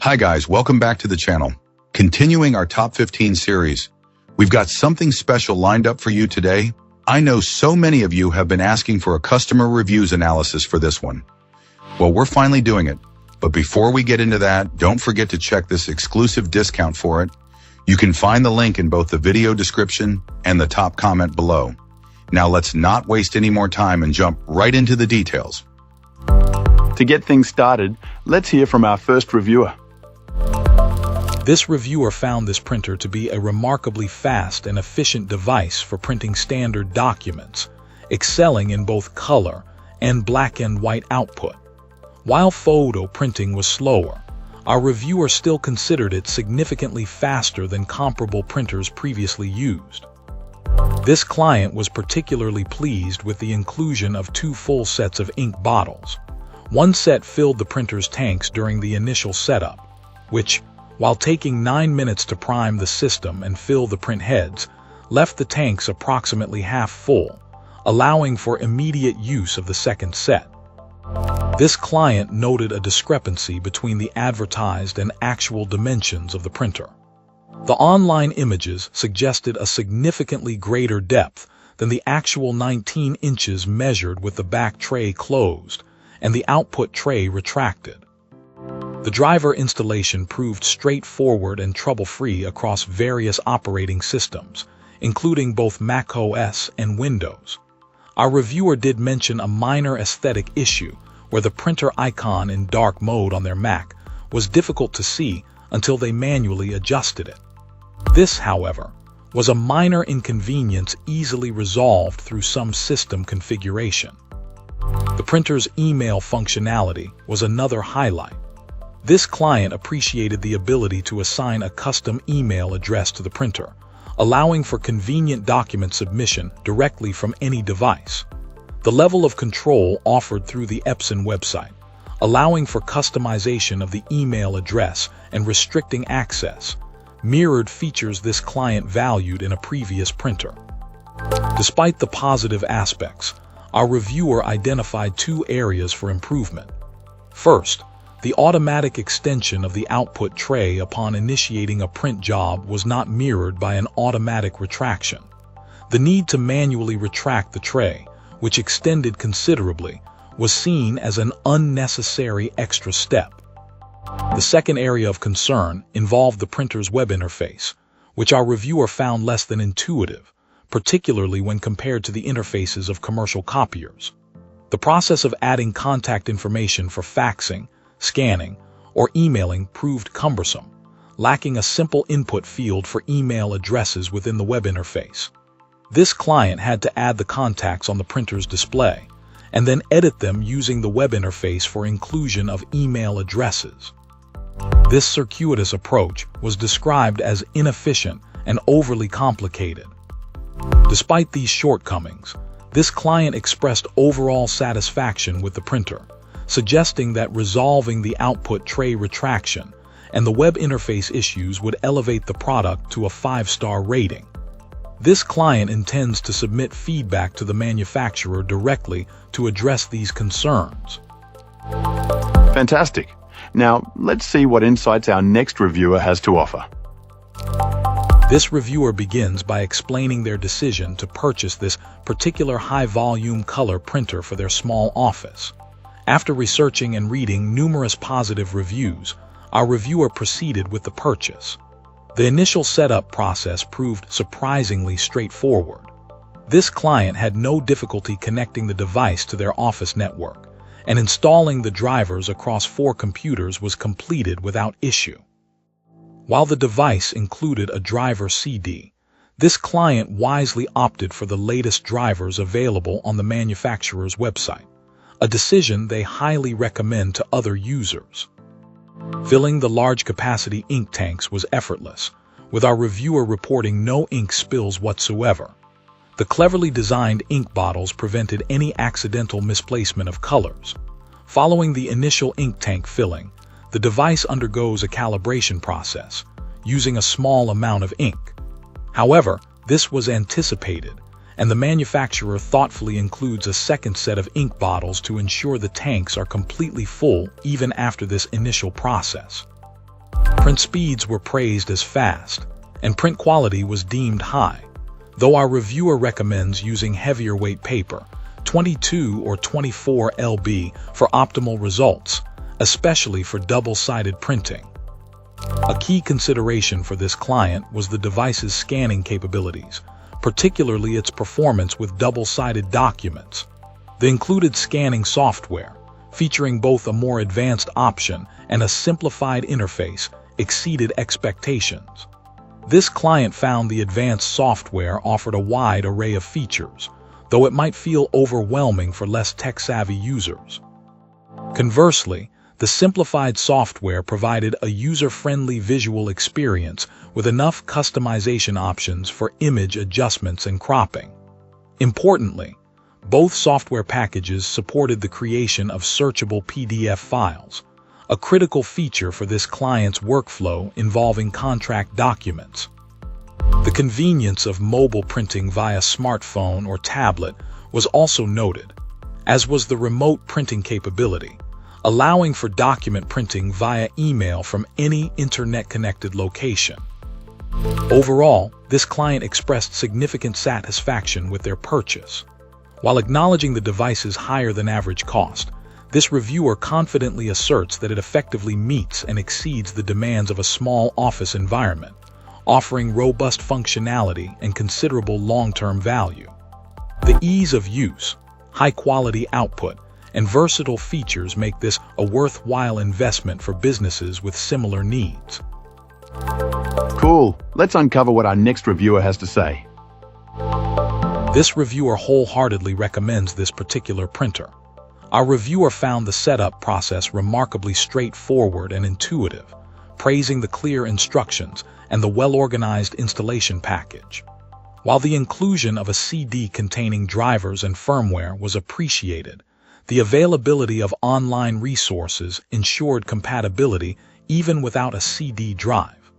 Hi guys, welcome back to the channel. Continuing our top 15 series, we've got something special lined up for you today. I know so many of you have been asking for a customer reviews analysis for this one. Well, we're finally doing it. But before we get into that, don't forget to check this exclusive discount for it. You can find the link in both the video description and the top comment below. Now let's not waste any more time and jump right into the details. To get things started, let's hear from our first reviewer. This reviewer found this printer to be a remarkably fast and efficient device for printing standard documents, excelling in both color and black and white output. While photo printing was slower, our reviewer still considered it significantly faster than comparable printers previously used. This client was particularly pleased with the inclusion of 2 full sets of ink bottles. One set filled the printer's tanks during the initial setup, which, while taking 9 minutes to prime the system and fill the print heads, left the tanks approximately half full, allowing for immediate use of the second set. This client noted a discrepancy between the advertised and actual dimensions of the printer. The online images suggested a significantly greater depth than the actual 19 inches measured with the back tray closed and the output tray retracted. The driver installation proved straightforward and trouble-free across various operating systems, including both Mac OS and Windows. Our reviewer did mention a minor aesthetic issue where the printer icon in dark mode on their Mac was difficult to see until they manually adjusted it. This, however, was a minor inconvenience easily resolved through some system configuration. The printer's email functionality was another highlight. This client appreciated the ability to assign a custom email address to the printer, allowing for convenient document submission directly from any device. The level of control offered through the Epson website, allowing for customization of the email address and restricting access, mirrored features this client valued in a previous printer. Despite the positive aspects, our reviewer identified 2 areas for improvement. First, the automatic extension of the output tray upon initiating a print job was not mirrored by an automatic retraction. The need to manually retract the tray, which extended considerably, was seen as an unnecessary extra step. The second area of concern involved the printer's web interface, which our reviewer found less than intuitive, particularly when compared to the interfaces of commercial copiers. The process of adding contact information for faxing, scanning, or emailing proved cumbersome, lacking a simple input field for email addresses within the web interface. This client had to add the contacts on the printer's display, and then edit them using the web interface for inclusion of email addresses. This circuitous approach was described as inefficient and overly complicated. Despite these shortcomings, this client expressed overall satisfaction with the printer, suggesting that resolving the output tray retraction and the web interface issues would elevate the product to a 5-star rating. This client intends to submit feedback to the manufacturer directly to address these concerns. Fantastic. Now, let's see what insights our next reviewer has to offer. This reviewer begins by explaining their decision to purchase this particular high-volume color printer for their small office. After researching and reading numerous positive reviews, our reviewer proceeded with the purchase. The initial setup process proved surprisingly straightforward. This client had no difficulty connecting the device to their office network, and installing the drivers across 4 computers was completed without issue. While the device included a driver CD, this client wisely opted for the latest drivers available on the manufacturer's website, a decision they highly recommend to other users. Filling the large capacity ink tanks was effortless, with our reviewer reporting no ink spills whatsoever. The cleverly designed ink bottles prevented any accidental misplacement of colors. Following the initial ink tank filling, the device undergoes a calibration process, using a small amount of ink. However, this was anticipated, and the manufacturer thoughtfully includes a second set of ink bottles to ensure the tanks are completely full even after this initial process. Print speeds were praised as fast, and print quality was deemed high, though our reviewer recommends using heavier weight paper, 22 or 24 lb, for optimal results, especially for double-sided printing. A key consideration for this client was the device's scanning capabilities, particularly its performance with double-sided documents. The included scanning software, featuring both a more advanced option and a simplified interface, exceeded expectations. This client found the advanced software offered a wide array of features, though it might feel overwhelming for less tech-savvy users. Conversely, the simplified software provided a user-friendly visual experience with enough customization options for image adjustments and cropping. Importantly, both software packages supported the creation of searchable PDF files, a critical feature for this client's workflow involving contract documents. The convenience of mobile printing via smartphone or tablet was also noted, as was the remote printing capability, allowing for document printing via email from any internet-connected location. Overall, this client expressed significant satisfaction with their purchase. While acknowledging the device's higher-than-average cost, this reviewer confidently asserts that it effectively meets and exceeds the demands of a small office environment, offering robust functionality and considerable long-term value. The ease of use, high-quality output, and versatile features make this a worthwhile investment for businesses with similar needs. Cool. Let's uncover what our next reviewer has to say. This reviewer wholeheartedly recommends this particular printer. Our reviewer found the setup process remarkably straightforward and intuitive, praising the clear instructions and the well-organized installation package. While the inclusion of a CD containing drivers and firmware was appreciated, the availability of online resources ensured compatibility even without a CD drive.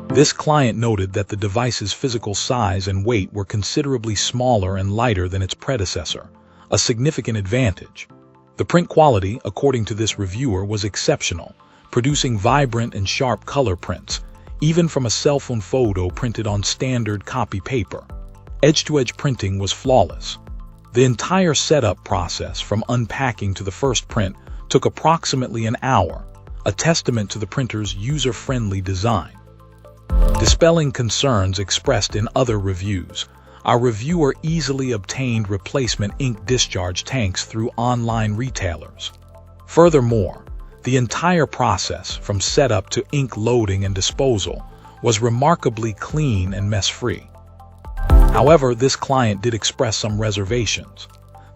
This client noted that the device's physical size and weight were considerably smaller and lighter than its predecessor, a significant advantage. The print quality, according to this reviewer, was exceptional, producing vibrant and sharp color prints, even from a cell phone photo printed on standard copy paper. Edge-to-edge printing was flawless. The entire setup process, from unpacking to the first print, took approximately an hour, a testament to the printer's user-friendly design. Dispelling concerns expressed in other reviews, our reviewer easily obtained replacement ink discharge tanks through online retailers. Furthermore, the entire process, from setup to ink loading and disposal, was remarkably clean and mess-free. However, this client did express some reservations.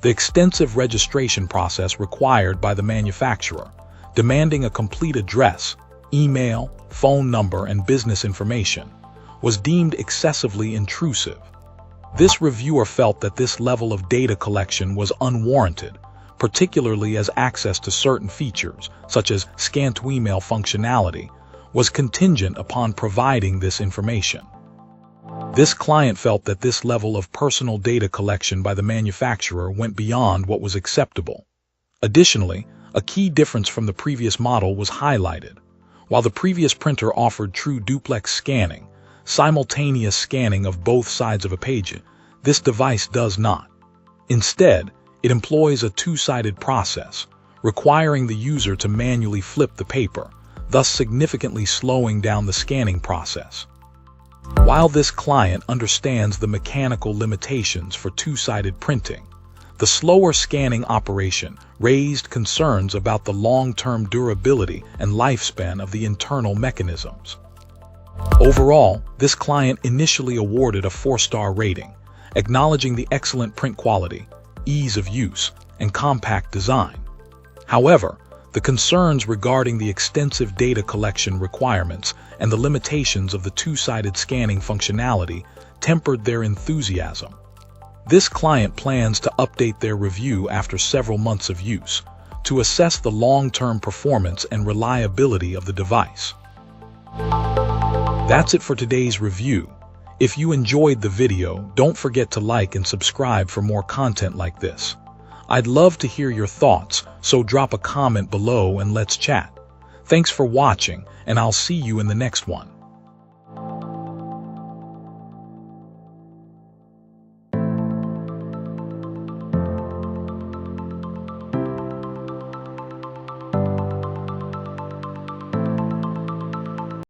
The extensive registration process required by the manufacturer, demanding a complete address, email, phone number, and business information, was deemed excessively intrusive. This reviewer felt that this level of data collection was unwarranted, particularly as access to certain features, such as scan-to-email functionality, was contingent upon providing this information. This client felt that this level of personal data collection by the manufacturer went beyond what was acceptable. Additionally, a key difference from the previous model was highlighted. While the previous printer offered true duplex scanning, simultaneous scanning of both sides of a page, this device does not. Instead, it employs a two-sided process, requiring the user to manually flip the paper, thus significantly slowing down the scanning process. While this client understands the mechanical limitations for two-sided printing, the slower scanning operation raised concerns about the long-term durability and lifespan of the internal mechanisms. Overall, this client initially awarded a 4-star rating, acknowledging the excellent print quality, ease of use, and compact design. However, the concerns regarding the extensive data collection requirements and the limitations of the two-sided scanning functionality tempered their enthusiasm. This client plans to update their review after several months of use to assess the long-term performance and reliability of the device. That's it for today's review. If you enjoyed the video, don't forget to like and subscribe for more content like this. I'd love to hear your thoughts, so drop a comment below and let's chat. Thanks for watching, and I'll see you in the next one.